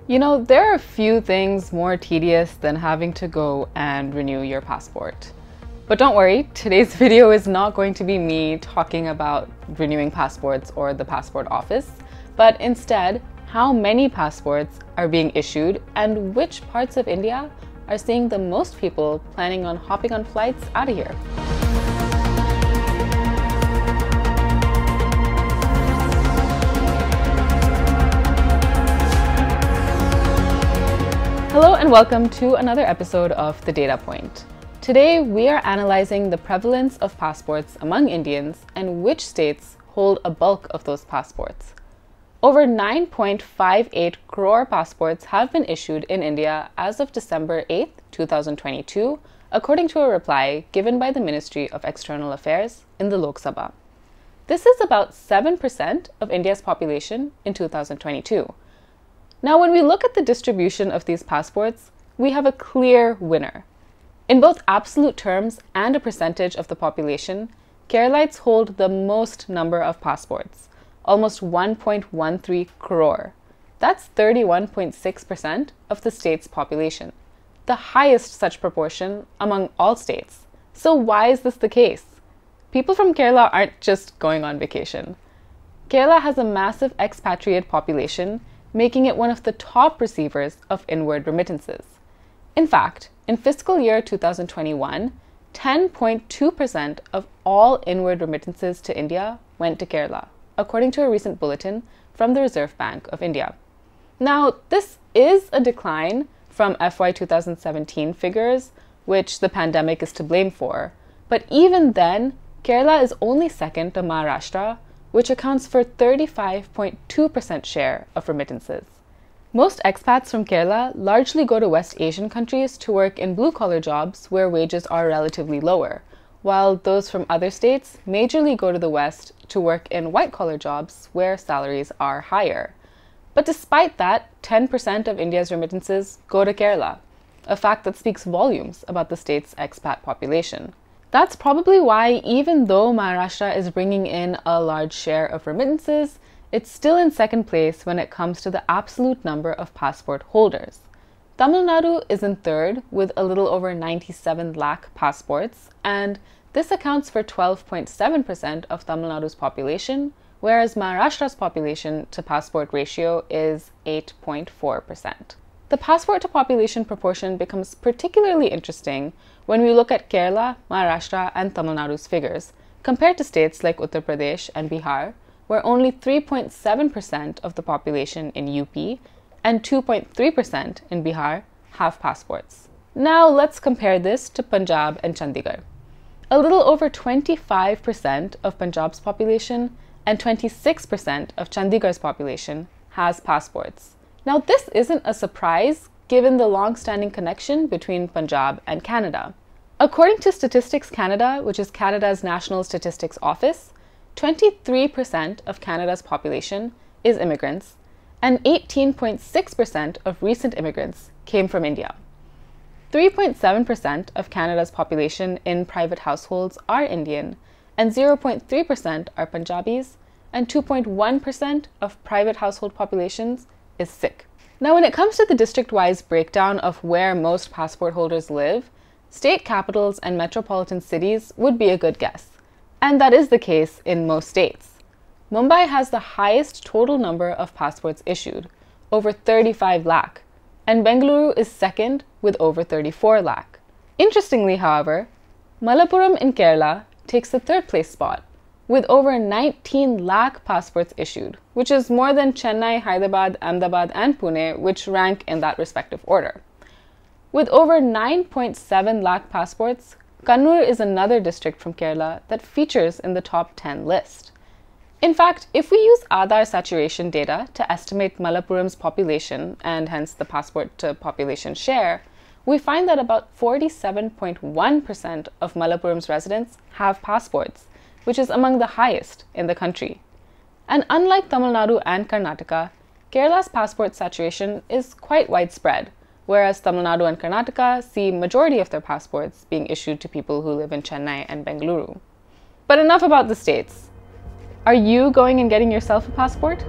You know, there are few things more tedious than having to go and renew your passport. But don't worry, today's video is not going to be me talking about renewing passports or the passport office, but instead, how many passports are being issued and which parts of India are seeing the most people planning on hopping on flights out of here. Hello and welcome to another episode of The Data Point. Today we are analyzing the prevalence of passports among Indians and which states hold a bulk of those passports. Over 9.58 crore passports have been issued in India as of December 8, 2022, according to a reply given by the Ministry of External Affairs in the Lok Sabha. This is about 7% of India's population in 2022. Now, when we look at the distribution of these passports, we have a clear winner. In both absolute terms and a percentage of the population, Keralites hold the most number of passports, almost 1.13 crore. That's 31.6% of the state's population, the highest such proportion among all states. So why is this the case? People from Kerala aren't just going on vacation. Kerala has a massive expatriate population, making it one of the top receivers of inward remittances. In fact, in fiscal year 2021, 10.2% of all inward remittances to India went to Kerala, according to a recent bulletin from the Reserve Bank of India. Now, this is a decline from FY 2017 figures, which the pandemic is to blame for, but even then, Kerala is only second to Maharashtra, which accounts for 35.2% share of remittances. Most expats from Kerala largely go to West Asian countries to work in blue-collar jobs where wages are relatively lower, while those from other states majorly go to the West to work in white-collar jobs where salaries are higher. But despite that, 10% of India's remittances go to Kerala, a fact that speaks volumes about the state's expat population. That's probably why, even though Maharashtra is bringing in a large share of remittances, it's still in second place when it comes to the absolute number of passport holders. Tamil Nadu is in third with a little over 97 lakh passports, and this accounts for 12.7% of Tamil Nadu's population, whereas Maharashtra's population to passport ratio is 8.4%. The passport to population proportion becomes particularly interesting when we look at Kerala, Maharashtra, and Tamil Nadu's figures, compared to states like Uttar Pradesh and Bihar, where only 3.7% of the population in UP and 2.3% in Bihar have passports. Now let's compare this to Punjab and Chandigarh. A little over 25% of Punjab's population and 26% of Chandigarh's population has passports. Now, this isn't a surprise given the long-standing connection between Punjab and Canada. According to Statistics Canada, which is Canada's National Statistics Office, 23% of Canada's population is immigrants, and 18.6% of recent immigrants came from India. 3.7% of Canada's population in private households are Indian, and 0.3% are Punjabis, and 2.1% of private household populations is Sikh. Now, when it comes to the district-wise breakdown of where most passport holders live, state capitals and metropolitan cities would be a good guess. And that is the case in most states. Mumbai has the highest total number of passports issued, over 35 lakh, and Bengaluru is second with over 34 lakh. Interestingly, however, Malappuram in Kerala takes the third place spot, with over 19 lakh passports issued, which is more than Chennai, Hyderabad, Ahmedabad, and Pune, which rank in that respective order. With over 9.7 lakh passports, Kannur is another district from Kerala that features in the top 10 list. In fact, if we use Aadhaar saturation data to estimate Malappuram's population, and hence the passport to population share, we find that about 47.1% of Malappuram's residents have passports, which is among the highest in the country. And unlike Tamil Nadu and Karnataka, Kerala's passport saturation is quite widespread, whereas Tamil Nadu and Karnataka see majority of their passports being issued to people who live in Chennai and Bengaluru. But enough about the states. Are you going and getting yourself a passport?